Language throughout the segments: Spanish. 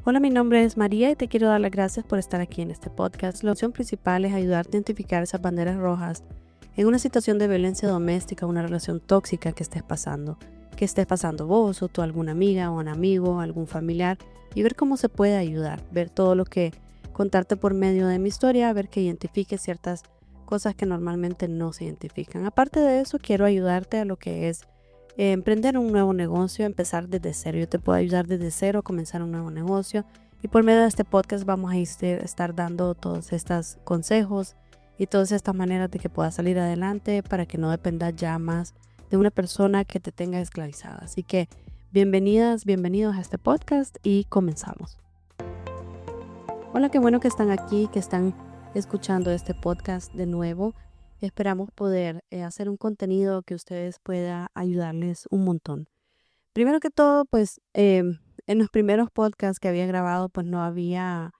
Hola, mi nombre es María y te quiero dar las gracias por estar aquí en este podcast. La opción principal es ayudarte a identificar esas banderas rojas en una situación de violencia doméstica, una relación tóxica que estés pasando vos o tú, alguna amiga o un amigo, algún familiar, y ver cómo se puede ayudar, ver todo lo que contarte por medio de mi historia, ver que identifiques ciertas cosas que normalmente no se identifican. Aparte de eso, quiero ayudarte a lo que es emprender un nuevo negocio, empezar desde cero. Yo te puedo ayudar desde cero a comenzar un nuevo negocio, y por medio de este podcast vamos a estar dando todos estos consejos y todas estas maneras de que puedas salir adelante para que no dependas ya más de una persona que te tenga esclavizada. Así que bienvenidos a este podcast y comenzamos. Hola, qué bueno que están aquí, que están escuchando este podcast de nuevo. Esperamos poder hacer un contenido que ustedes pueda ayudarles un montón. Primero que todo, pues en los primeros podcasts que había grabado, pues no había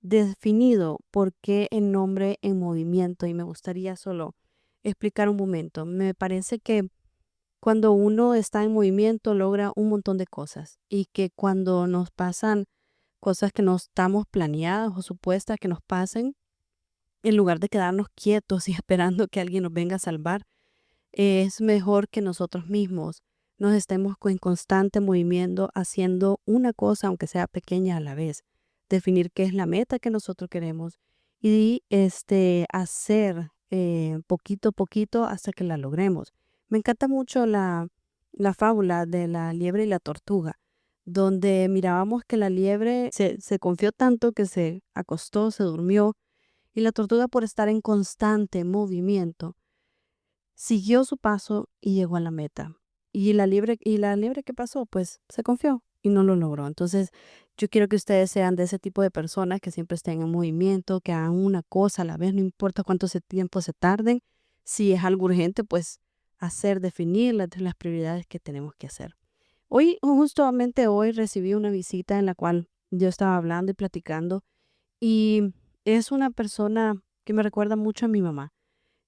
definido por qué el nombre En Movimiento, y me gustaría solo explicar un momento. Me parece que cuando uno está en movimiento logra un montón de cosas, y que cuando nos pasan cosas que no estamos planeadas o supuestas que nos pasen, en lugar de quedarnos quietos y esperando que alguien nos venga a salvar, es mejor que nosotros mismos nos estemos en constante movimiento, haciendo una cosa, aunque sea pequeña a la vez. Definir qué es la meta que nosotros queremos y hacer poquito a poquito hasta que la logremos. Me encanta mucho la fábula de la liebre y la tortuga, donde mirábamos que la liebre se confió tanto que se acostó, se durmió, y la tortuga, por estar en constante movimiento, siguió su paso y llegó a la meta. Y la liebre, ¿qué pasó? Pues se confió y no lo logró. Entonces, yo quiero que ustedes sean de ese tipo de personas que siempre estén en movimiento, que hagan una cosa a la vez, no importa tiempo se tarden. Si es algo urgente, pues definir las prioridades que tenemos que hacer. Justamente hoy recibí una visita en la cual yo estaba hablando y platicando, y es una persona que me recuerda mucho a mi mamá.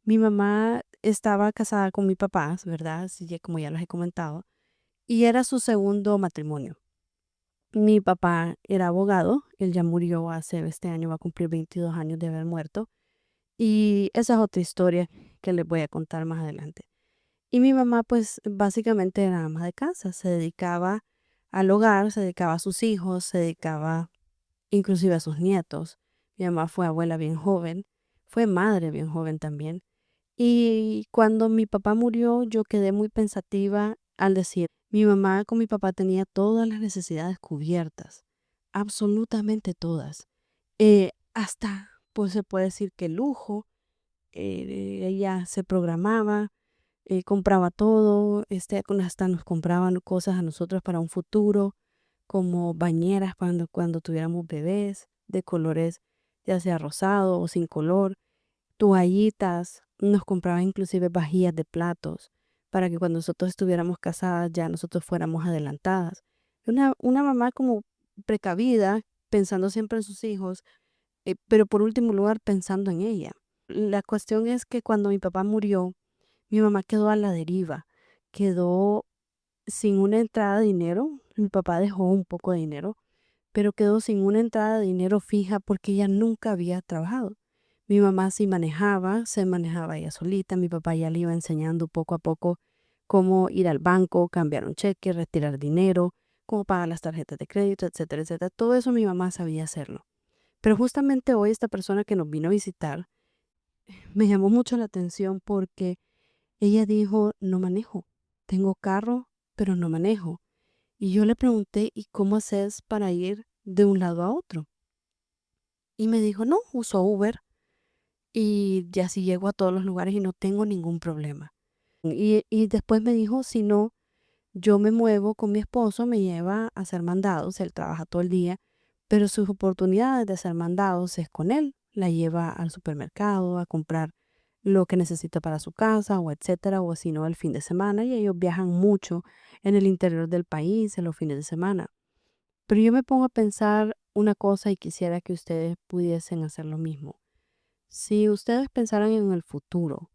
Mi mamá estaba casada con mi papá, ¿verdad? Así como ya les he comentado, y era su segundo matrimonio. Mi papá era abogado, él ya murió este año, va a cumplir 22 años de haber muerto, y esa es otra historia que les voy a contar más adelante. Y mi mamá, pues básicamente era ama de casa, se dedicaba al hogar, se dedicaba a sus hijos, se dedicaba inclusive a sus nietos. Mi mamá fue abuela bien joven, fue madre bien joven también. Y cuando mi papá murió, yo quedé muy pensativa al decir, mi mamá con mi papá tenía todas las necesidades cubiertas, absolutamente todas. Hasta, pues se puede decir que lujo, ella se programaba, compraba todo, hasta nos compraban cosas a nosotros para un futuro, como bañeras cuando tuviéramos bebés, de colores ya sea rosado o sin color, toallitas, nos compraba inclusive vajillas de platos para que cuando nosotros estuviéramos casadas ya nosotros fuéramos adelantadas. Una mamá como precavida, pensando siempre en sus hijos, pero por último lugar pensando en ella. La cuestión es que cuando mi papá murió, mi mamá quedó a la deriva, quedó sin una entrada de dinero. Mi papá dejó un poco de dinero, pero quedó sin una entrada de dinero fija porque ella nunca había trabajado. Mi mamá sí manejaba, se manejaba ella solita. Mi papá ya le iba enseñando poco a poco cómo ir al banco, cambiar un cheque, retirar dinero, cómo pagar las tarjetas de crédito, etcétera, etcétera. Todo eso mi mamá sabía hacerlo. Pero justamente hoy esta persona que nos vino a visitar me llamó mucho la atención porque ella dijo, no manejo, tengo carro, pero no manejo. Y yo le pregunté, ¿y cómo haces para ir de un lado a otro? Y me dijo, no, uso Uber y ya así llego a todos los lugares y no tengo ningún problema. Y después me dijo, si no, yo me muevo con mi esposo, me lleva a hacer mandados, él trabaja todo el día, pero sus oportunidades de hacer mandados es con él. La lleva al supermercado a comprar lo que necesita para su casa o etcétera, o si no, el fin de semana, y ellos viajan mucho en el interior del país en los fines de semana. Pero yo me pongo a pensar una cosa y quisiera que ustedes pudiesen hacer lo mismo. Si ustedes pensaran en el futuro,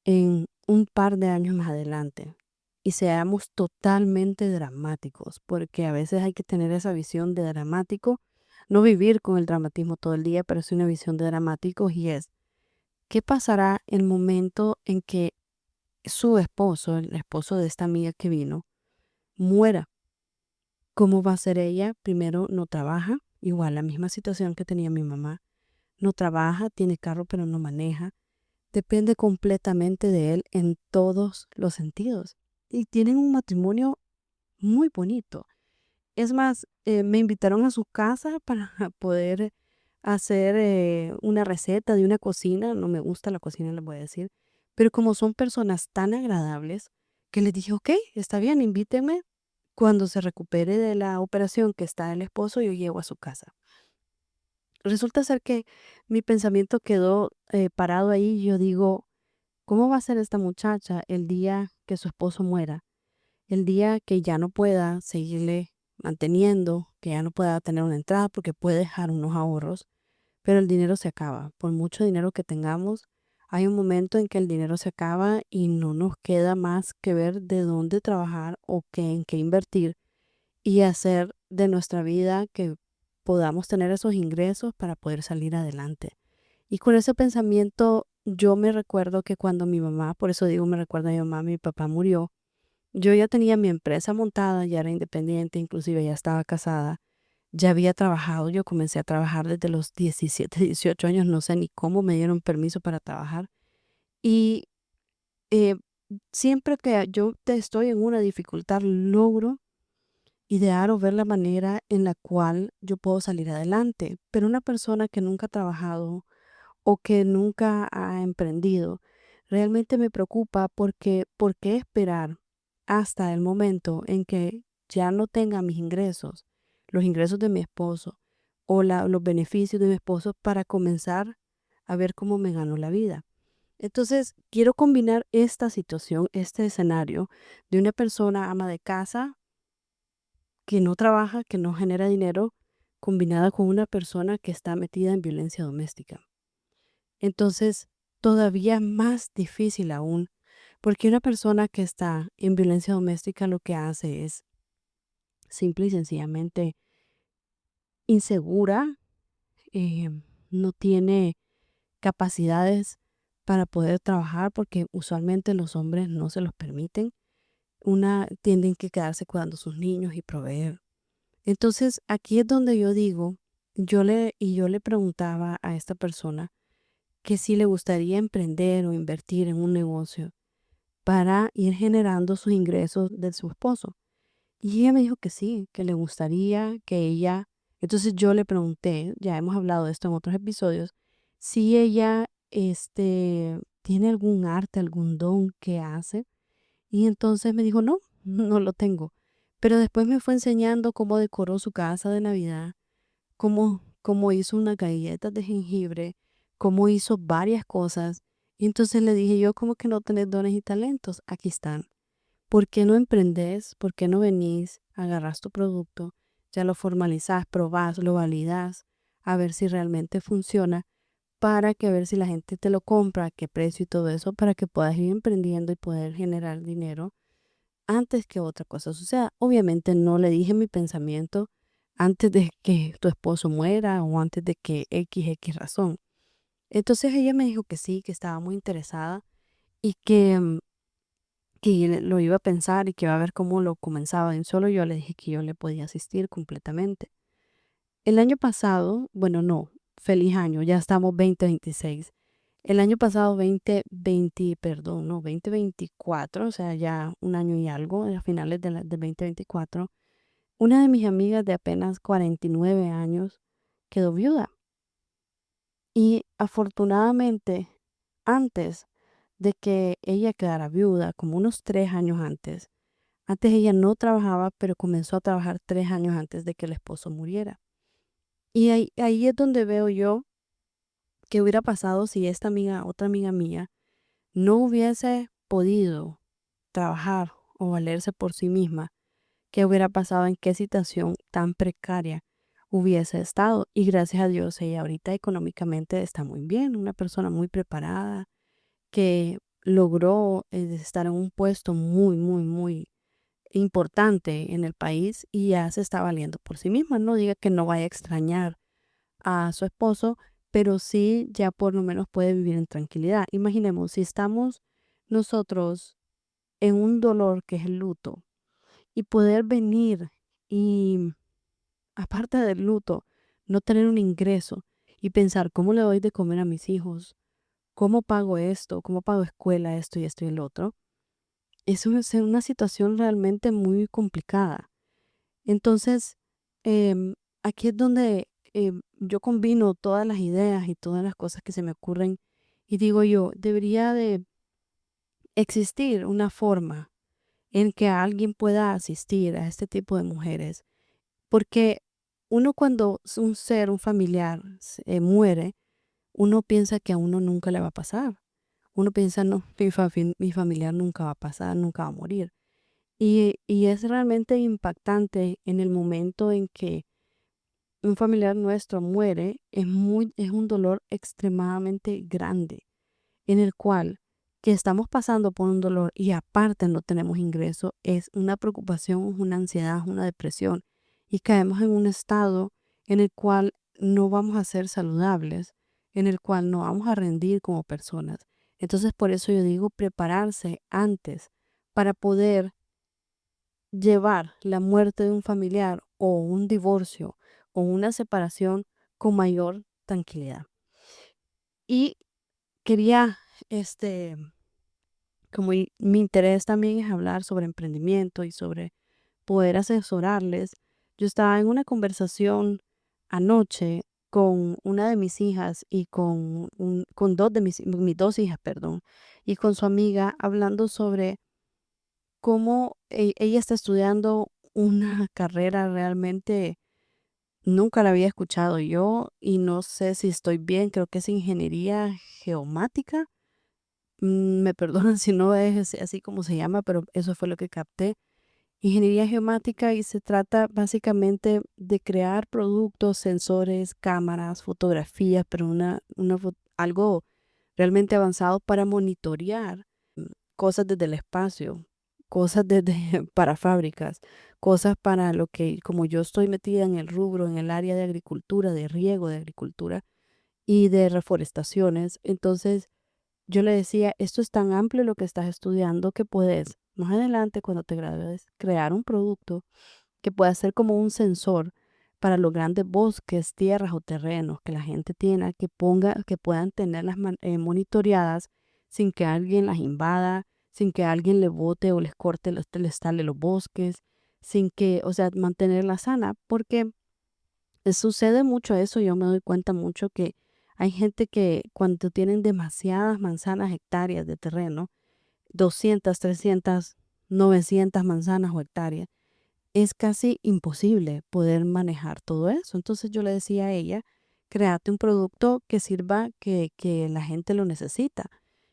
en un par de años más adelante, y seamos totalmente dramáticos, porque a veces hay que tener esa visión de dramático, no vivir con el dramatismo todo el día, pero sí una visión de dramáticos y es, ¿qué pasará el momento en que su esposo, el esposo de esta amiga que vino, muera? ¿Cómo va a ser ella? Primero, no trabaja, igual la misma situación que tenía mi mamá. No trabaja, tiene carro pero no maneja. Depende completamente de él en todos los sentidos. Y tienen un matrimonio muy bonito. Es más, me invitaron a su casa para poder hacer una receta de una cocina. No me gusta la cocina, les voy a decir. Pero como son personas tan agradables, que les dije, ok, está bien, invítenme. Cuando se recupere de la operación que está el esposo, yo llego a su casa. Resulta ser que mi pensamiento quedó parado ahí y yo digo, ¿cómo va a ser esta muchacha el día que su esposo muera? El día que ya no pueda seguirle manteniendo, que ya no pueda tener una entrada porque puede dejar unos ahorros, pero el dinero se acaba. Por mucho dinero que tengamos, hay un momento en que el dinero se acaba y no nos queda más que ver de dónde trabajar o en qué invertir y hacer de nuestra vida que podamos tener esos ingresos para poder salir adelante. Y con ese pensamiento yo me recuerdo que cuando mi mamá, por eso digo me recuerdo a mi mamá, mi papá murió, yo ya tenía mi empresa montada, ya era independiente, inclusive ya estaba casada, ya había trabajado, yo comencé a trabajar desde los 17, 18 años, no sé ni cómo me dieron permiso para trabajar. Y eh, siempre que yo estoy en una dificultad, logro idear o ver la manera en la cual yo puedo salir adelante. Pero una persona que nunca ha trabajado o que nunca ha emprendido, realmente me preocupa porque ¿por qué esperar hasta el momento en que ya no tenga mis ingresos, los ingresos de mi esposo o los beneficios de mi esposo para comenzar a ver cómo me gano la vida? Entonces, quiero combinar esta situación, este escenario de una persona ama de casa que no trabaja, que no genera dinero, combinada con una persona que está metida en violencia doméstica. Entonces, todavía más difícil aún, porque una persona que está en violencia doméstica lo que hace es simple y sencillamente insegura, eh, no tiene capacidades para poder trabajar porque usualmente los hombres no se los permiten. Tienden que quedarse cuidando a sus niños y proveer. Entonces, aquí es donde yo digo, yo le preguntaba a esta persona que si le gustaría emprender o invertir en un negocio para ir generando sus ingresos de su esposo. Y ella me dijo que sí, que le gustaría, que ella... Entonces yo le pregunté, ya hemos hablado de esto en otros episodios, si ella tiene algún arte, algún don que hace. Y entonces me dijo, no, no lo tengo. Pero después me fue enseñando cómo decoró su casa de Navidad, cómo hizo unas galletas de jengibre, cómo hizo varias cosas. Y entonces le dije yo, ¿cómo que no tenés dones y talentos? Aquí están. ¿Por qué no emprendés? ¿Por qué no venís? Agarrás tu producto, ya lo formalizás, probás, lo validás, a ver si realmente funciona, para que a ver si la gente te lo compra, a qué precio y todo eso, para que puedas ir emprendiendo y poder generar dinero antes que otra cosa suceda. Obviamente no le dije mi pensamiento antes de que tu esposo muera o antes de que X razón. Entonces ella me dijo que sí, que estaba muy interesada y que lo iba a pensar y que iba a ver cómo lo comenzaba. Y solo yo le dije que yo le podía asistir completamente. El año pasado, bueno, no, feliz año, ya estamos 2026. El año pasado, 2020, perdón, no, 2024, o sea, ya un año y algo, a finales de 2024, una de mis amigas de apenas 49 años quedó viuda. Y afortunadamente, antes de que ella quedara viuda, como unos 3 años antes ella no trabajaba, pero comenzó a trabajar 3 años antes de que el esposo muriera. Y ahí es donde veo yo qué hubiera pasado si esta amiga, otra amiga mía, no hubiese podido trabajar o valerse por sí misma, qué hubiera pasado, en qué situación tan precaria hubiese estado. Y gracias a Dios ella ahorita económicamente está muy bien, una persona muy preparada que logró estar en un puesto muy, muy, muy importante en el país y ya se está valiendo por sí misma. No diga que no vaya a extrañar a su esposo, pero sí ya por lo menos puede vivir en tranquilidad. Imaginemos, si estamos nosotros en un dolor que es el luto y poder venir y, aparte del luto, no tener un ingreso y pensar cómo le doy de comer a mis hijos, cómo pago esto, cómo pago escuela, esto y el otro. Eso es una situación realmente muy complicada. Entonces, em, aquí es donde yo combino todas las ideas y todas las cosas que se me ocurren y digo yo, debería de existir una forma en que alguien pueda asistir a este tipo de mujeres, porque uno cuando un ser, un familiar, muere, uno piensa que a uno nunca le va a pasar. Uno piensa, no, mi familiar nunca va a pasar, nunca va a morir. Y es realmente impactante en el momento en que un familiar nuestro muere, es un dolor extremadamente grande, en el cual que estamos pasando por un dolor y aparte no tenemos ingreso, es una preocupación, una ansiedad, una depresión y caemos en un estado en el cual no vamos a ser saludables, en el cual no vamos a rendir como personas. Entonces, por eso yo digo prepararse antes para poder llevar la muerte de un familiar o un divorcio o una separación con mayor tranquilidad. Y quería, este, mi interés también es hablar sobre emprendimiento y sobre poder asesorarles. Yo estaba en una conversación anoche con una de mis hijas y con dos de mis dos hijas, perdón, y con su amiga hablando sobre cómo ella está estudiando una carrera realmente nunca la había escuchado yo y no sé si estoy bien, creo que es ingeniería geomática. Me perdonan si no es así como se llama, pero eso fue lo que capté. Ingeniería geomática y se trata básicamente de crear productos, sensores, cámaras, fotografías, pero algo realmente avanzado para monitorear cosas desde el espacio, cosas desde para fábricas, cosas para lo que, como yo estoy metida en el rubro, en el área de agricultura, de riego de agricultura y de reforestaciones, entonces yo le decía, esto es tan amplio lo que estás estudiando que puedes, más adelante, cuando te gradúes, crear un producto que pueda ser como un sensor para los grandes bosques, tierras o terrenos que la gente tiene, que puedan tenerlas monitoreadas sin que alguien las invada, sin que alguien le bote o les corte, les tale los bosques, sin que, o sea, mantenerla sana, porque sucede mucho eso, yo me doy cuenta mucho que hay gente que cuando tienen demasiadas manzanas, hectáreas de terreno, 200, 300, 900 manzanas o hectáreas, es casi imposible poder manejar todo eso. Entonces yo le decía a ella, créate un producto que sirva, que la gente lo necesita.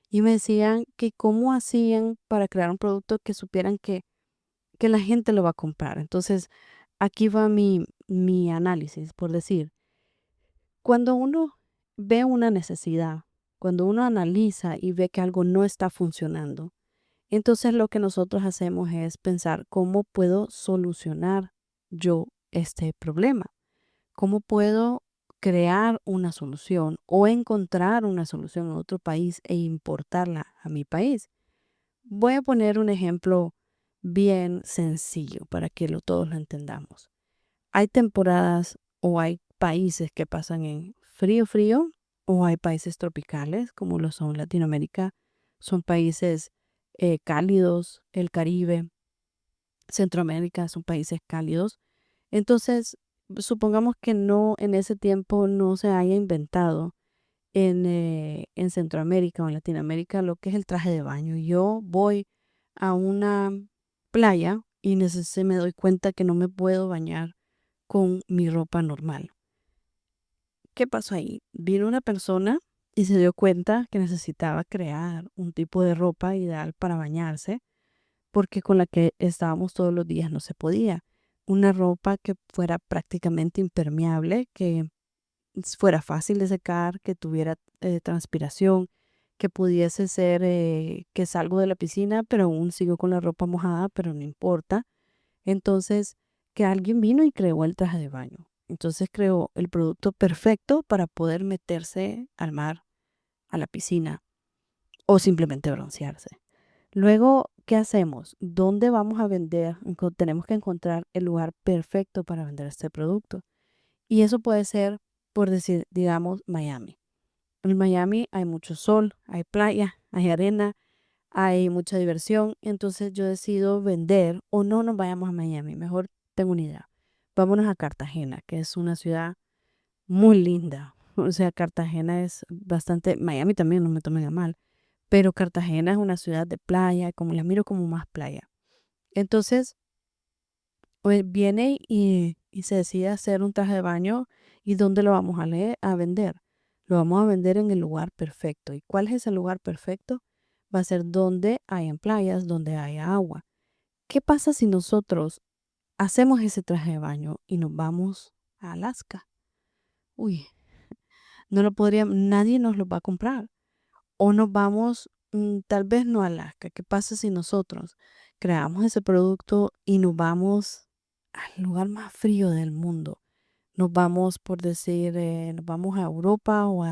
Y me decían que cómo hacían para crear un producto que supieran que la gente lo va a comprar. Entonces aquí va mi análisis, por decir. Cuando uno ve una necesidad, cuando uno analiza y ve que algo no está funcionando, entonces lo que nosotros hacemos es pensar cómo puedo solucionar yo este problema, cómo puedo crear una solución o encontrar una solución en otro país e importarla a mi país. Voy a poner un ejemplo bien sencillo para que todos lo entendamos. Hay temporadas o hay países que pasan en frío, frío, o hay países tropicales, como lo son Latinoamérica. Son países cálidos, el Caribe, Centroamérica son países cálidos. Entonces, supongamos que no, en ese tiempo no se haya inventado en Centroamérica o en Latinoamérica lo que es el traje de baño. Yo voy a una playa y me doy cuenta que no me puedo bañar con mi ropa normal. ¿Qué pasó ahí? Vino una persona y se dio cuenta que necesitaba crear un tipo de ropa ideal para bañarse, porque con la que estábamos todos los días no se podía. Una ropa que fuera prácticamente impermeable, que fuera fácil de secar, que tuviera transpiración, que pudiese ser que salgo de la piscina, pero aún sigo con la ropa mojada, pero no importa. Entonces, que alguien vino y creó el traje de baño. Entonces creó el producto perfecto para poder meterse al mar, a la piscina o simplemente broncearse. Luego, ¿qué hacemos? ¿Dónde vamos a vender? Tenemos que encontrar el lugar perfecto para vender este producto. Y eso puede ser, por decir, digamos, Miami. En Miami hay mucho sol, hay playa, hay arena, hay mucha diversión. Entonces yo decido vender o no nos vayamos a Miami. Mejor tengo una idea. Vámonos a Cartagena, que es una ciudad muy linda. O sea, Cartagena es bastante, Miami también, no me tomen a mal, pero Cartagena es una ciudad de playa, como la miro como más playa. Entonces, pues viene y se decide hacer un traje de baño. ¿Y dónde lo vamos a vender? Lo vamos a vender en el lugar perfecto. ¿Y cuál es ese lugar perfecto? Va a ser donde hayan playas, donde haya agua. ¿Qué pasa si nosotros hacemos ese traje de baño y nos vamos a Alaska? Uy, no lo podría, nadie nos lo va a comprar. O nos vamos, tal vez no a Alaska. ¿Qué pasa si nosotros creamos ese producto y nos vamos al lugar más frío del mundo? Nos vamos, por decir, nos vamos a Europa o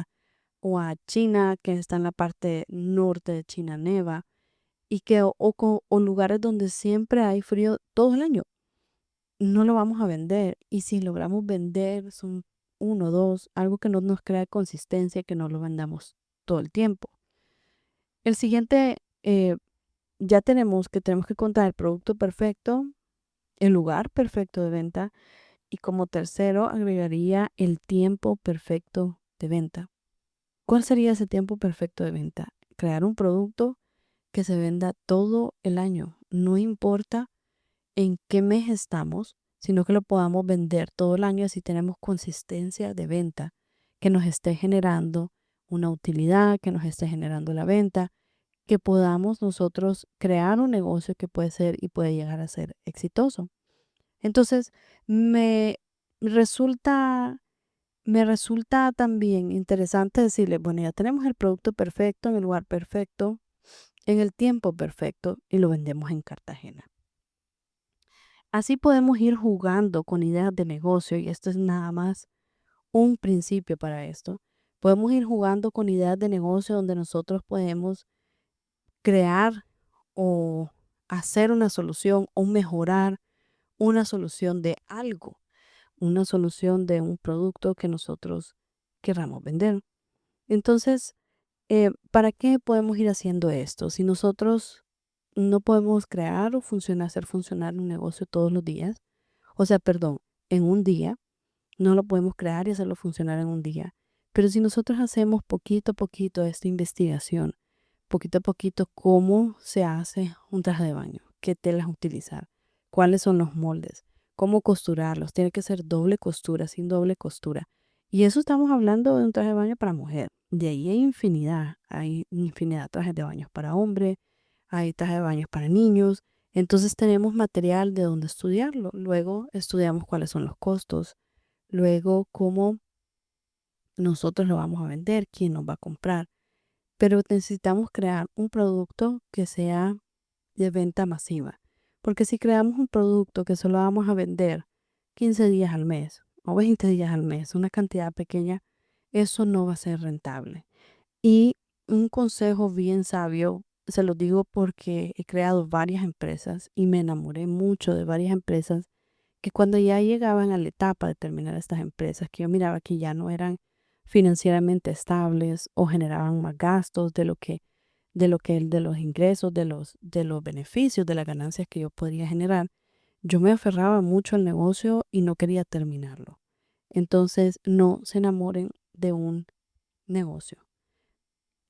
a China, que está en la parte norte de China, neva, y que o lugares donde siempre hay frío todo el año. No lo vamos a vender. Y si logramos vender, son uno, dos, algo que no nos crea consistencia, que no lo vendamos todo el tiempo. El siguiente, ya tenemos que contar el producto perfecto, el lugar perfecto de venta y como tercero agregaría el tiempo perfecto de venta. ¿Cuál sería ese tiempo perfecto de venta? Crear un producto que se venda todo el año. No importa en qué mes estamos, sino que lo podamos vender todo el año si tenemos consistencia de venta, que nos esté generando una utilidad, que nos esté generando la venta, que podamos nosotros crear un negocio que puede ser y puede llegar a ser exitoso. Entonces, me resulta, me resulta también interesante decirle, bueno, ya tenemos el producto perfecto en el lugar perfecto, en el tiempo perfecto y lo vendemos en Cartagena. Así podemos ir jugando con ideas de negocio y esto es nada más un principio para esto. Podemos ir jugando con ideas de negocio donde nosotros podemos crear o hacer una solución o mejorar una solución de algo, una solución de un producto que nosotros querramos vender. Entonces, ¿para qué podemos ir haciendo esto? Si nosotros no podemos crear o hacer funcionar un negocio todos los días, o sea, perdón, en un día, no lo podemos crear y hacerlo funcionar en un día. Pero si nosotros hacemos poquito a poquito esta investigación, poquito a poquito cómo se hace un traje de baño, qué telas utilizar, cuáles son los moldes, cómo costurarlos, tiene que ser doble costura, sin doble costura. Y eso estamos hablando de un traje de baño para mujer. De ahí hay infinidad de trajes de baños para hombre, hay trajes de baños para niños. Entonces tenemos material de donde estudiarlo. Luego estudiamos cuáles son los costos, luego cómo nosotros lo vamos a vender, quién nos va a comprar. Pero necesitamos crear un producto que sea de venta masiva. Porque si creamos un producto que solo vamos a vender 15 días al mes o 20 días al mes, una cantidad pequeña, eso no va a ser rentable. Y un consejo bien sabio, se lo digo porque he creado varias empresas y me enamoré mucho de varias empresas que cuando ya llegaban a la etapa de terminar estas empresas, que yo miraba que ya no eran financieramente estables o generaban más gastos de los ingresos, de los beneficios, de las ganancias que yo podría generar, yo me aferraba mucho al negocio y no quería terminarlo. Entonces, no se enamoren de un negocio.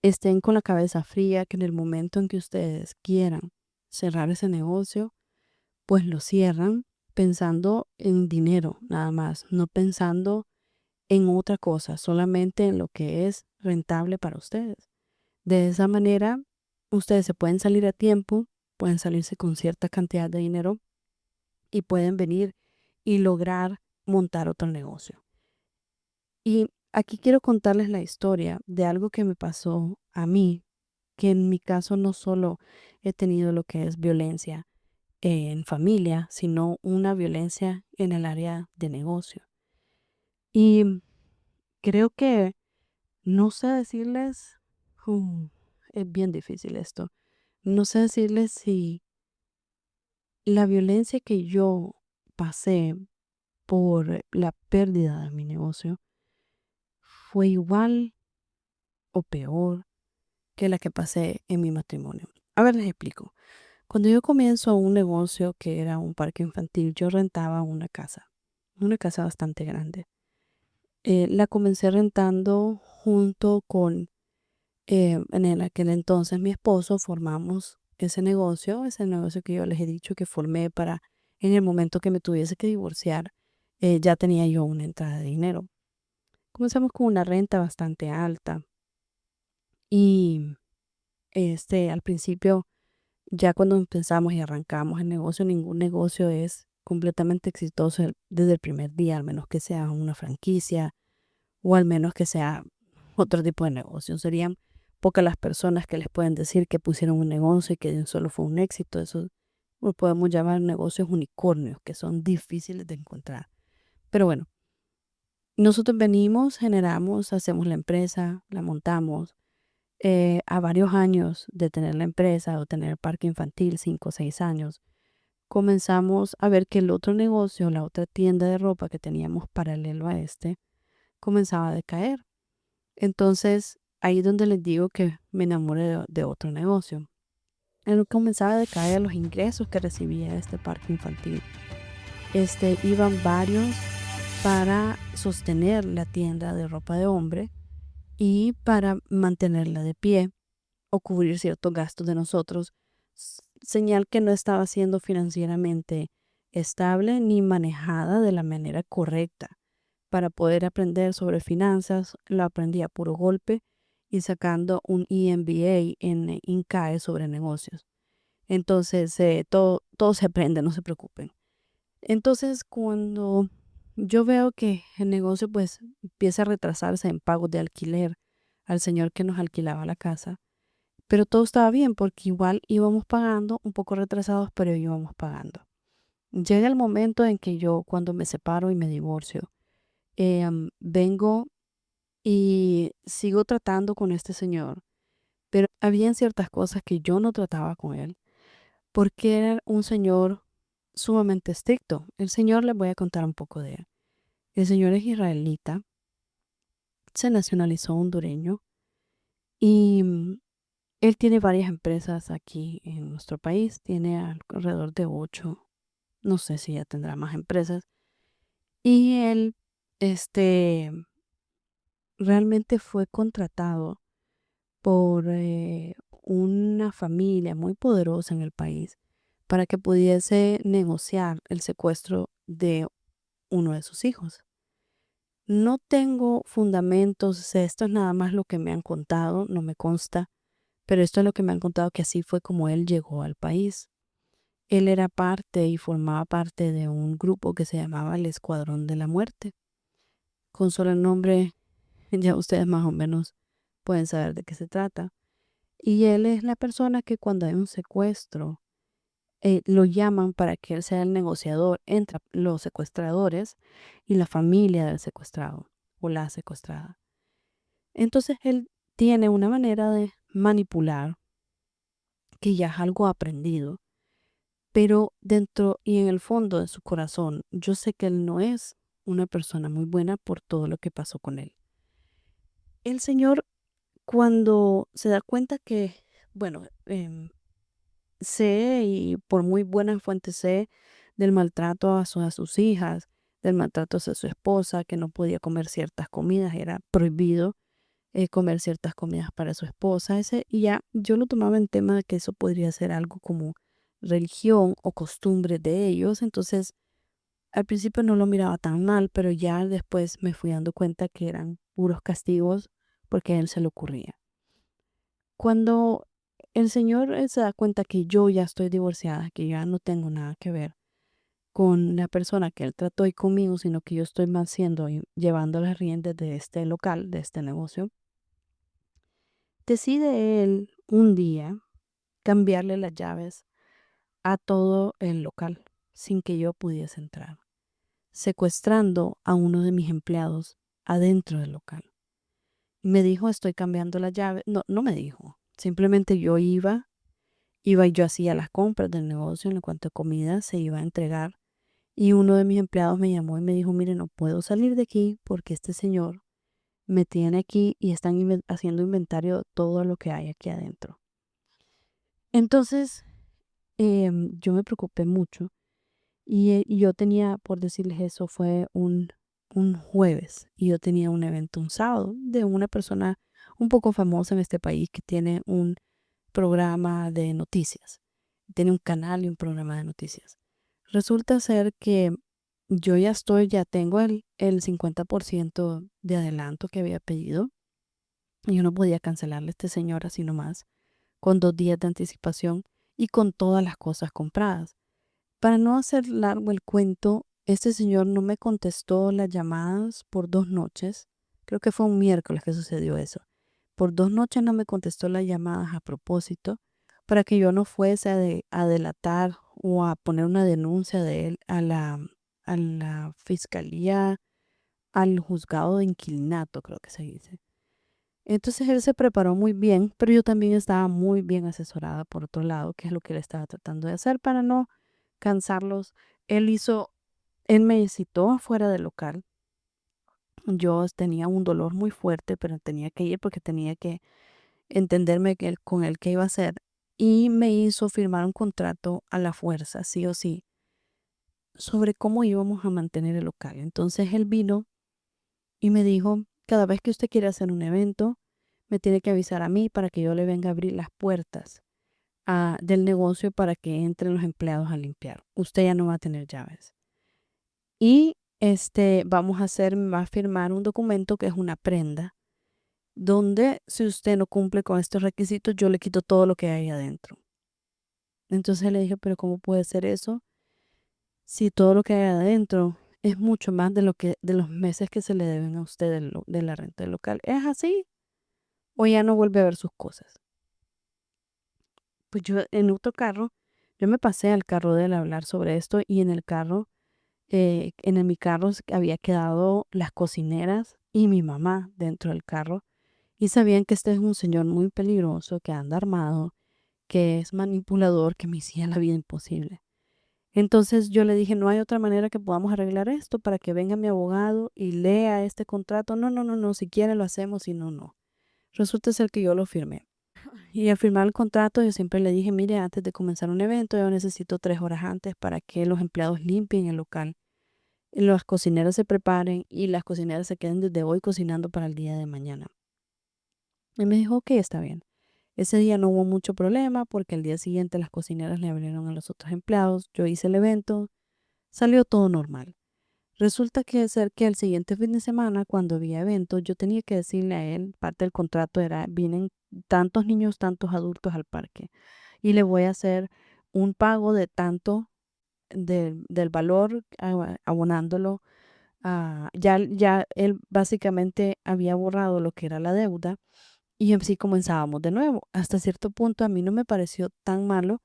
Estén con la cabeza fría que en el momento en que ustedes quieran cerrar ese negocio, pues lo cierran pensando en dinero nada más, no pensando en otra cosa, solamente en lo que es rentable para ustedes. De esa manera, ustedes se pueden salir a tiempo, pueden salirse con cierta cantidad de dinero y pueden venir y lograr montar otro negocio. Y aquí quiero contarles la historia de algo que me pasó a mí, que en mi caso no solo he tenido lo que es violencia en familia, sino una violencia en el área de negocio. Y creo que no sé decirles, uh, es bien difícil esto, no sé decirles si la violencia que yo pasé por la pérdida de mi negocio fue igual o peor que la que pasé en mi matrimonio. A ver, les explico. Cuando yo comienzo un negocio que era un parque infantil, yo rentaba una casa bastante grande. La comencé rentando junto con, en aquel entonces mi esposo, formamos ese negocio que yo les he dicho que formé para en el momento que me tuviese que divorciar, ya tenía yo una entrada de dinero. Comenzamos con una renta bastante alta y al principio, ya cuando empezamos y arrancamos el negocio, ningún negocio es completamente exitoso desde el primer día, al menos que sea una franquicia o al menos que sea otro tipo de negocio. Serían pocas las personas que les pueden decir que pusieron un negocio y que solo fue un éxito. Eso lo podemos llamar negocios unicornios, que son difíciles de encontrar. Pero bueno, nosotros venimos, generamos, hacemos la empresa, la montamos. A varios años de tener la empresa o tener el parque infantil, 5 o 6 años, comenzamos a ver que el otro negocio, la otra tienda de ropa que teníamos paralelo a comenzaba a decaer. Entonces, ahí es donde les digo que me enamoré de otro negocio. Él comenzaba a decaer los ingresos que recibía este parque infantil. Iban varios para sostener la tienda de ropa de hombre y para mantenerla de pie o cubrir ciertos gastos de nosotros, señal que no estaba siendo financieramente estable ni manejada de la manera correcta. Para poder aprender sobre finanzas, lo aprendí a puro golpe y sacando un EMBA en INCAE sobre negocios. Entonces, todo se aprende, no se preocupen. Entonces, cuando yo veo que el negocio pues empieza a retrasarse en pagos de alquiler al señor que nos alquilaba la casa, pero todo estaba bien porque igual íbamos pagando, un poco retrasados, pero íbamos pagando. Llega el momento en que yo, cuando me separo y me divorcio, vengo y sigo tratando con este señor, pero habían ciertas cosas que yo no trataba con él porque era un señor sumamente estricto. El señor, les voy a contar un poco de él. El señor es israelita, se nacionalizó hondureño y él tiene varias empresas aquí en nuestro país, tiene alrededor de 8, no sé si ya tendrá más empresas. Y él, este, realmente fue contratado por una familia muy poderosa en el país para que pudiese negociar el secuestro de uno de sus hijos. No tengo fundamentos, o sea, esto es nada más lo que me han contado, no me consta, pero esto es lo que me han contado que así fue como él llegó al país. Él era parte y formaba parte de un grupo que se llamaba el Escuadrón de la Muerte. Con solo el nombre ya ustedes más o menos pueden saber de qué se trata. Y él es la persona que cuando hay un secuestro, lo llaman para que él sea el negociador entre los secuestradores y la familia del secuestrado o la secuestrada. Entonces él tiene una manera de manipular que ya es algo aprendido, pero dentro y en el fondo de su corazón, yo sé que él no es una persona muy buena por todo lo que pasó con él. El señor, cuando se da cuenta que, bueno, sé y por muy buenas fuentes sé del maltrato a sus hijas, del maltrato hacia su esposa, que no podía comer ciertas comidas, era prohibido comer ciertas comidas para su esposa, y ya yo lo tomaba en tema de que eso podría ser algo como religión o costumbre de ellos, entonces al principio no lo miraba tan mal, pero ya después me fui dando cuenta que eran puros castigos porque a él se le ocurría. Cuando el Señor se da cuenta que yo ya estoy divorciada, que ya no tengo nada que ver con la persona que él trató y conmigo, sino que yo estoy más siendo y llevando las riendas de este local, de este negocio, decide él un día cambiarle las llaves a todo el local sin que yo pudiese entrar. secuestrando a uno de mis empleados adentro del local. Me dijo, estoy cambiando la llave. No, no me dijo. Simplemente yo iba y yo hacía las compras del negocio en cuanto a comida se iba a entregar. Y uno de mis empleados me llamó y me dijo, mire, no puedo salir de aquí porque este señor me tiene aquí y están haciendo inventario de todo lo que hay aquí adentro. Entonces, yo me preocupé mucho y yo tenía, por decirles eso, fue un jueves y yo tenía un evento un sábado de una persona un poco famosa en este país que tiene un programa de noticias. Tiene un canal y un programa de noticias. Resulta ser que yo ya tengo el 50% de adelanto que había pedido. Y yo no podía cancelarle a este señor así nomás, con 2 días de anticipación y con todas las cosas compradas. Para no hacer largo el cuento, este señor no me contestó las llamadas por 2 noches. Creo que fue un miércoles que sucedió eso. Por 2 noches no me contestó las llamadas a propósito para que yo no fuese a delatar o a poner una denuncia de él a la fiscalía, al juzgado de inquilinato, creo que se dice. Entonces él se preparó muy bien, pero yo también estaba muy bien asesorada por otro lado, que es lo que él estaba tratando de hacer para no cansarlos. Él hizo, él me citó afuera del local. Yo tenía un dolor muy fuerte, pero tenía que ir porque tenía que entenderme con él qué iba a hacer. Y me hizo firmar un contrato a la fuerza, sí o sí, sobre cómo íbamos a mantener el local. Entonces él vino y me dijo, cada vez que usted quiere hacer un evento, me tiene que avisar a mí para que yo le venga a abrir las puertas del negocio para que entren los empleados a limpiar. Usted ya no va a tener llaves. Y va a firmar un documento que es una prenda, donde si usted no cumple con estos requisitos, yo le quito todo lo que hay adentro. Entonces le dije, pero ¿cómo puede ser eso? Si todo lo que hay adentro es mucho más de los meses que se le deben a usted de la renta del local. ¿Es así? ¿O ya no vuelve a ver sus cosas? Pues yo en otro carro, yo me pasé al carro de él a hablar sobre esto y en el carro, mi carro había quedado las cocineras y mi mamá dentro del carro y sabían que este es un señor muy peligroso, que anda armado, que es manipulador, que me hacía la vida imposible. Entonces yo le dije, no hay otra manera que podamos arreglar esto para que venga mi abogado y lea este contrato. No, no, no, no, si quiere lo hacemos, si no, no. Resulta ser que yo lo firmé. Y al firmar el contrato, yo siempre le dije, mire, antes de comenzar un evento, yo necesito 3 horas antes para que los empleados limpien el local, y las cocineras se preparen y las cocineras se queden desde hoy cocinando para el día de mañana. Y me dijo, ok, está bien. Ese día no hubo mucho problema porque el día siguiente las cocineras le abrieron a los otros empleados. Yo hice el evento, salió todo normal. Resulta que ser que el siguiente fin de semana, cuando había evento, yo tenía que decirle a él, parte del contrato era, vienen tantos niños, tantos adultos al parque y le voy a hacer un pago de tanto del valor abonándolo ya él básicamente había borrado lo que era la deuda y así comenzábamos de nuevo. Hasta cierto punto a mí no me pareció tan malo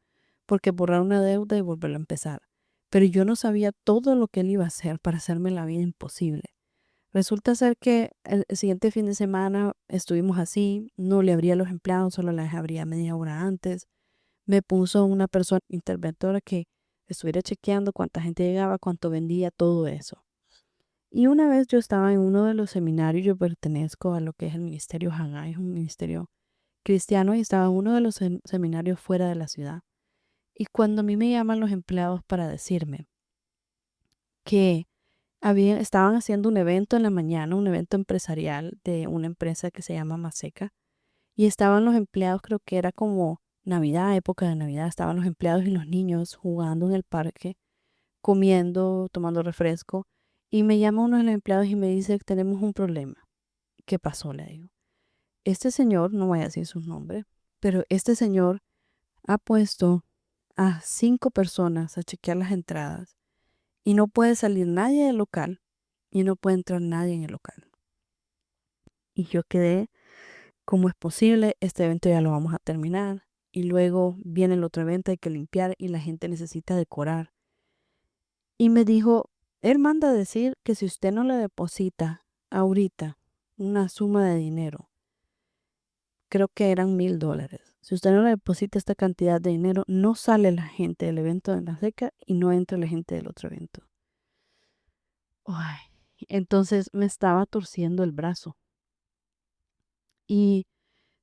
porque borrar una deuda y volverlo a empezar. Pero yo no sabía todo lo que él iba a hacer para hacerme la vida imposible. Resulta ser que el siguiente fin de semana estuvimos así, no le abría a los empleados, solo les abría media hora antes. Me puso una persona interventora que estuviera chequeando cuánta gente llegaba, cuánto vendía, todo eso. Y una vez yo estaba en uno de los seminarios, yo pertenezco a lo que es el Ministerio Haggai, es un ministerio cristiano, y estaba en uno de los seminarios fuera de la ciudad. Y cuando a mí me llaman los empleados para decirme que estaban haciendo un evento en la mañana, un evento empresarial de una empresa que se llama Maseca, y estaban los empleados, creo que era como Navidad, época de Navidad, estaban los empleados y los niños jugando en el parque, comiendo, tomando refresco, y me llama uno de los empleados y me dice, tenemos un problema. ¿Qué pasó? Le digo. Este señor, no voy a decir su nombre, pero este señor ha puesto a 5 personas a chequear las entradas y no puede salir nadie del local y no puede entrar nadie en el local. Y yo quedé, ¿cómo es posible? Este evento ya lo vamos a terminar y luego viene el otro evento, hay que limpiar y la gente necesita decorar. Y me dijo, Él manda a decir que si usted no le deposita ahorita una suma de dinero, creo que eran $1,000. Si usted no le deposita esta cantidad de dinero, no sale la gente del evento de la seca y no entra la gente del otro evento. Ay, entonces me estaba torciendo el brazo. Y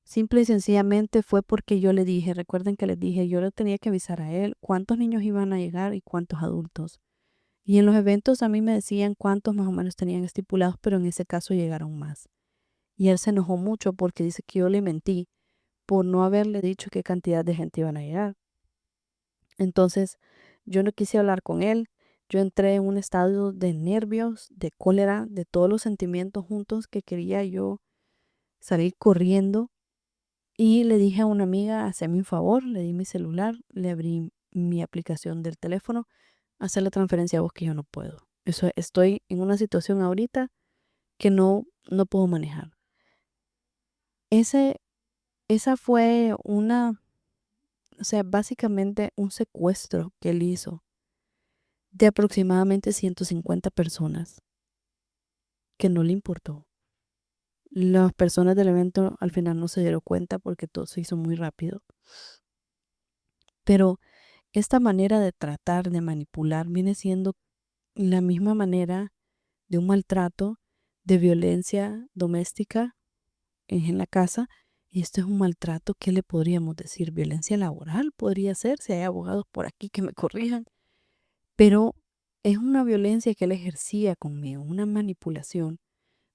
simple y sencillamente fue porque yo le dije, recuerden que les dije, yo le tenía que avisar a él cuántos niños iban a llegar y cuántos adultos. Y en los eventos a mí me decían cuántos más o menos tenían estipulados, pero en ese caso llegaron más. Y él se enojó mucho porque dice que yo le mentí por no haberle dicho qué cantidad de gente iban a llegar. Entonces yo no quise hablar con él. Yo entré en un estado de nervios, de cólera, de todos los sentimientos juntos que quería yo salir corriendo. Y le dije a una amiga, hazme un favor, le di mi celular, le abrí mi aplicación del teléfono, hacerle transferencia a vos que yo no puedo. Eso, estoy en una situación ahorita que no puedo manejar. Ese, esa fue o sea, básicamente un secuestro que él hizo de aproximadamente 150 personas que no le importó. Las personas del evento al final no se dieron cuenta porque todo se hizo muy rápido. Pero esta manera de tratar, de manipular, viene siendo la misma manera de un maltrato, de violencia doméstica en la casa. Y esto es un maltrato, ¿qué le podríamos decir? Violencia laboral podría ser, si hay abogados por aquí que me corrijan. Pero es una violencia que él ejercía conmigo, una manipulación,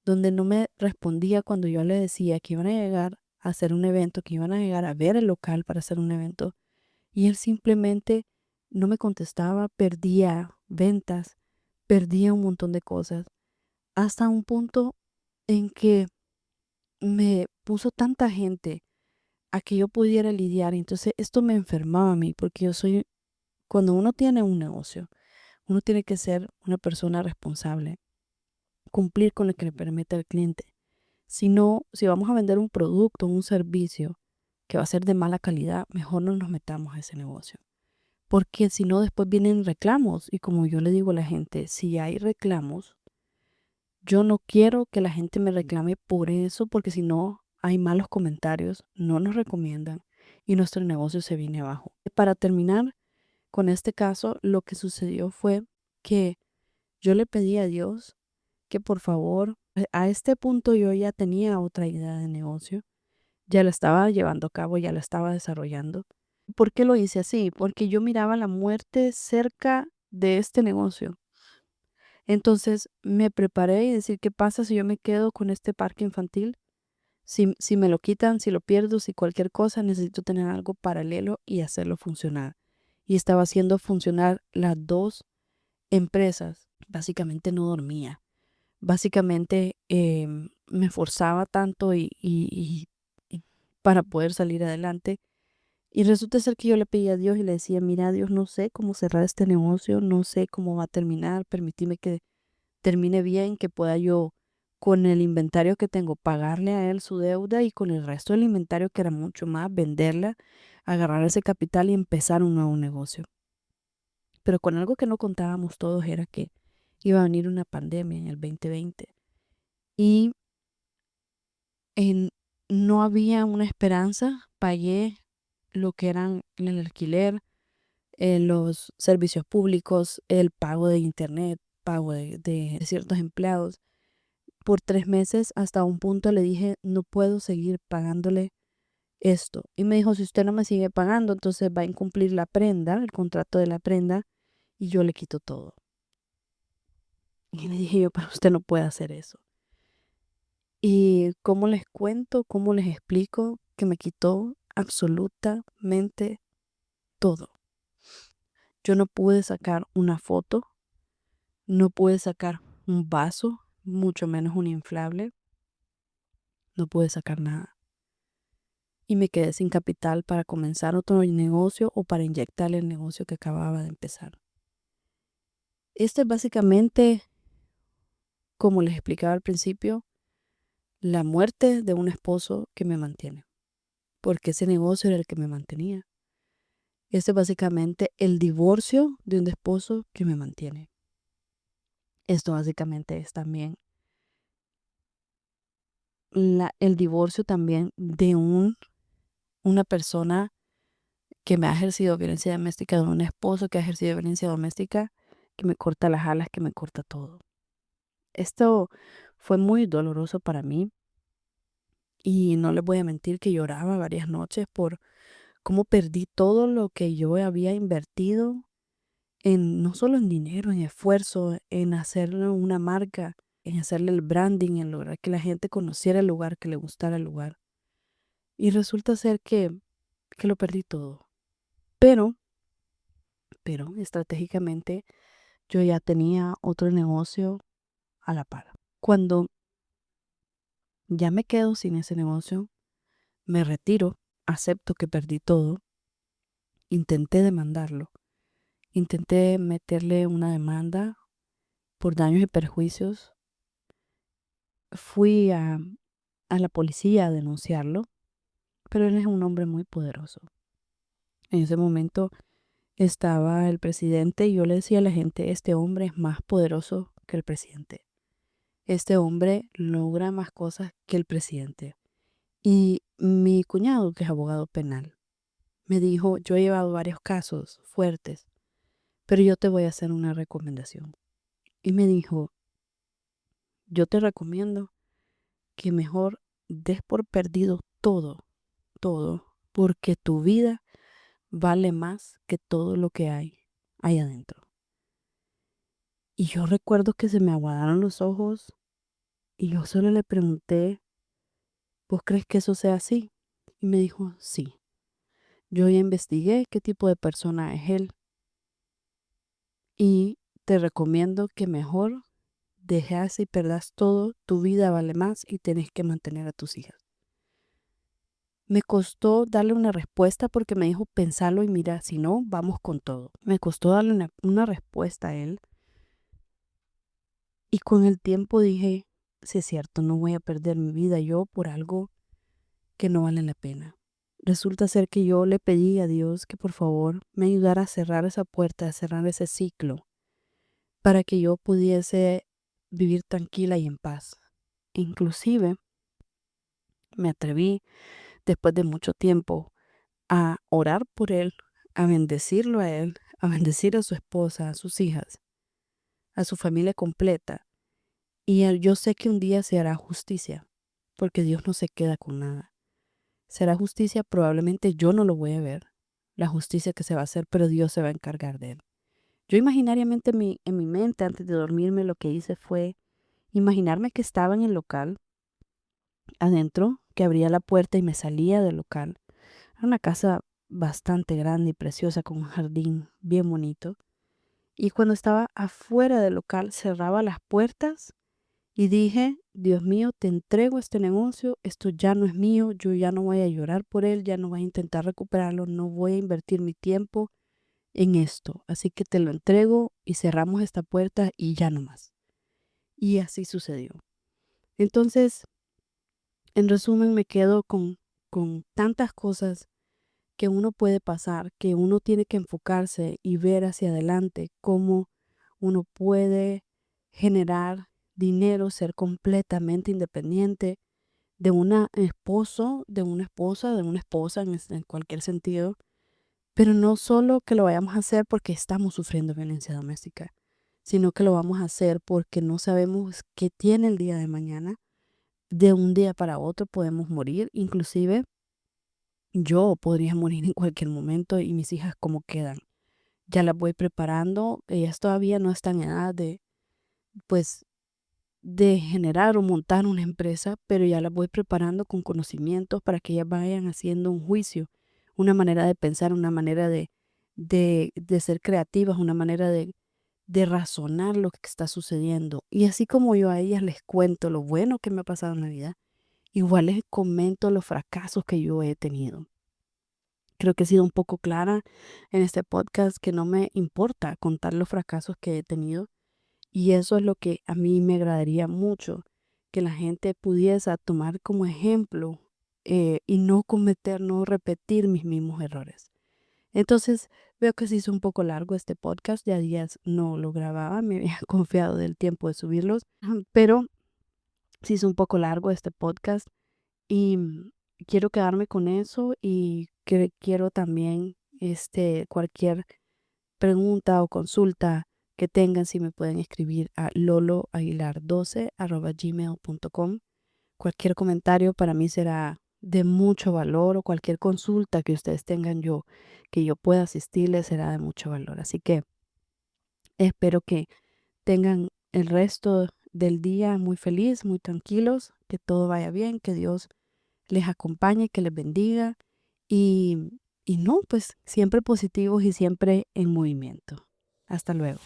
donde no me respondía cuando yo le decía que iban a llegar a hacer un evento, que iban a llegar a ver el local para hacer un evento. Y él simplemente no me contestaba, perdía ventas, perdía un montón de cosas, hasta un punto en que me puso tanta gente a que yo pudiera lidiar. Entonces esto me enfermaba a mí, porque cuando uno tiene un negocio, uno tiene que ser una persona responsable, cumplir con lo que le permite al cliente. Si no, si vamos a vender un producto o un servicio que va a ser de mala calidad, mejor no nos metamos a ese negocio. Porque si no, después vienen reclamos. Y como yo le digo a la gente, si hay reclamos, yo no quiero que la gente me reclame por eso, porque si no, hay malos comentarios, no nos recomiendan y nuestro negocio se viene abajo. Para terminar con este caso, lo que sucedió fue que yo le pedí a Dios que por favor, a este punto yo ya tenía otra idea de negocio, ya la estaba llevando a cabo, ya la estaba desarrollando. ¿Por qué lo hice así? Porque yo miraba la muerte cerca de este negocio. Entonces me preparé y decir, ¿qué pasa si yo me quedo con este parque infantil? Si me lo quitan, si lo pierdo, si cualquier cosa, necesito tener algo paralelo y hacerlo funcionar. Y estaba haciendo funcionar las dos empresas. Básicamente no dormía. Básicamente me forzaba tanto y para poder salir adelante. Y resulta ser que yo le pedí a Dios y le decía, mira Dios, no sé cómo cerrar este negocio, no sé cómo va a terminar, permíteme que termine bien, que pueda yo con el inventario que tengo pagarle a él su deuda y con el resto del inventario que era mucho más, venderla, agarrar ese capital y empezar un nuevo negocio. Pero con algo que no contábamos todos era que iba a venir una pandemia en el 2020 y no había una esperanza, pagué lo que eran el alquiler, los servicios públicos, el pago de internet, pago de ciertos empleados. Por 3 meses hasta un punto le dije, no puedo seguir pagándole esto. Y me dijo, si usted no me sigue pagando, entonces va a incumplir la prenda, el contrato de la prenda, y yo le quito todo. Y le dije yo, pero usted no puede hacer eso. Y cómo les cuento, cómo les explico que me quitó absolutamente todo. Yo no pude sacar una foto, no pude sacar un vaso, mucho menos un inflable, no pude sacar nada. Y me quedé sin capital para comenzar otro negocio o para inyectarle el negocio que acababa de empezar. Esto es básicamente, como les explicaba al principio, la muerte de un esposo que me mantiene, porque ese negocio era el que me mantenía. Este es básicamente el divorcio de un esposo que me mantiene. Esto básicamente es también el divorcio también de una persona que me ha ejercido violencia doméstica, de un esposo que ha ejercido violencia doméstica, que me corta las alas, que me corta todo. Esto fue muy doloroso para mí y no les voy a mentir que lloraba varias noches por cómo perdí todo lo que yo había invertido en no solo en dinero, en esfuerzo, en hacerle una marca, en hacerle el branding, en lograr que la gente conociera el lugar, que le gustara el lugar. Y resulta ser que lo perdí todo. Pero, pero estratégicamente yo ya tenía otro negocio a la par. Cuando ya me quedo sin ese negocio, me retiro, acepto que perdí todo, intenté demandarlo, intenté meterle una demanda por daños y perjuicios, fui a la policía a denunciarlo, pero él es un hombre muy poderoso. En ese momento estaba el presidente y yo le decía a la gente, este hombre es más poderoso que el presidente. Este hombre logra más cosas que el presidente. Y mi cuñado, que es abogado penal, me dijo, yo he llevado varios casos fuertes, pero yo te voy a hacer una recomendación. Y me dijo, yo te recomiendo que mejor des por perdido todo, todo, porque tu vida vale más que todo lo que hay ahí adentro. Y yo recuerdo que se me aguadaron los ojos y yo solo le pregunté, ¿vos crees que eso sea así? Y me dijo, sí. Yo ya investigué qué tipo de persona es él y te recomiendo que mejor dejas y perdas todo, tu vida vale más y tenés que mantener a tus hijas. Me costó darle una respuesta porque me dijo pensarlo y mira, si no, vamos con todo. Me costó darle una respuesta a él y con el tiempo dije, sí es cierto, no voy a perder mi vida yo por algo que no vale la pena. Resulta ser que yo le pedí a Dios que por favor me ayudara a cerrar esa puerta, a cerrar ese ciclo, para que yo pudiese vivir tranquila y en paz. Inclusive me atreví después de mucho tiempo a orar por él, a bendecirlo a él, a bendecir a su esposa, a sus hijas, a su familia completa. Y yo sé que un día se hará justicia, porque Dios no se queda con nada. Será justicia, probablemente yo no lo voy a ver, la justicia que se va a hacer, pero Dios se va a encargar de él. Yo imaginariamente en mi mente antes de dormirme lo que hice fue imaginarme que estaba en el local adentro, que abría la puerta y me salía del local. Era una casa bastante grande y preciosa con un jardín bien bonito. Y cuando estaba afuera del local cerraba las puertas y dije, Dios mío, te entrego este negocio, esto ya no es mío, yo ya no voy a llorar por él, ya no voy a intentar recuperarlo, no voy a invertir mi tiempo en esto. Así que te lo entrego y cerramos esta puerta y ya no más. Y así sucedió. Entonces, en resumen, me quedo con tantas cosas que uno puede pasar, que uno tiene que enfocarse y ver hacia adelante cómo uno puede generar dinero, ser completamente independiente de un esposo, de una esposa, de una esposa en cualquier sentido, pero no solo que lo vayamos a hacer porque estamos sufriendo violencia doméstica, sino que lo vamos a hacer porque no sabemos qué tiene el día de mañana. De un día para otro podemos morir, inclusive yo podría morir en cualquier momento y mis hijas cómo quedan. Ya las voy preparando, ellas todavía no están en edad de, pues, de generar o montar una empresa, pero ya las voy preparando con conocimientos para que ellas vayan haciendo un juicio, una manera de pensar, una manera de ser creativas, una manera de razonar lo que está sucediendo. Y así como yo a ellas les cuento lo bueno que me ha pasado en la vida, igual les comento los fracasos que yo he tenido. Creo que he sido un poco clara en este podcast que no me importa contar los fracasos que he tenido y eso es lo que a mí me agradaría mucho, que la gente pudiese tomar como ejemplo y no cometer, no repetir mis mismos errores. Entonces, Veo que se hizo un poco largo este podcast, ya días no lo grababa, me había confiado del tiempo de subirlos, pero se hizo un poco largo este podcast y quiero quedarme con eso y que quiero también cualquier pregunta o consulta que tengan, si me pueden escribir a loloaguilar12@gmail.com. Cualquier comentario para mí será de mucho valor, o cualquier consulta que ustedes tengan que yo pueda asistirles será de mucho valor. Así que espero que tengan el resto del día muy feliz, muy tranquilos, que todo vaya bien, que Dios les acompañe, que les bendiga y, y no, pues siempre positivos y siempre en movimiento. Hasta luego.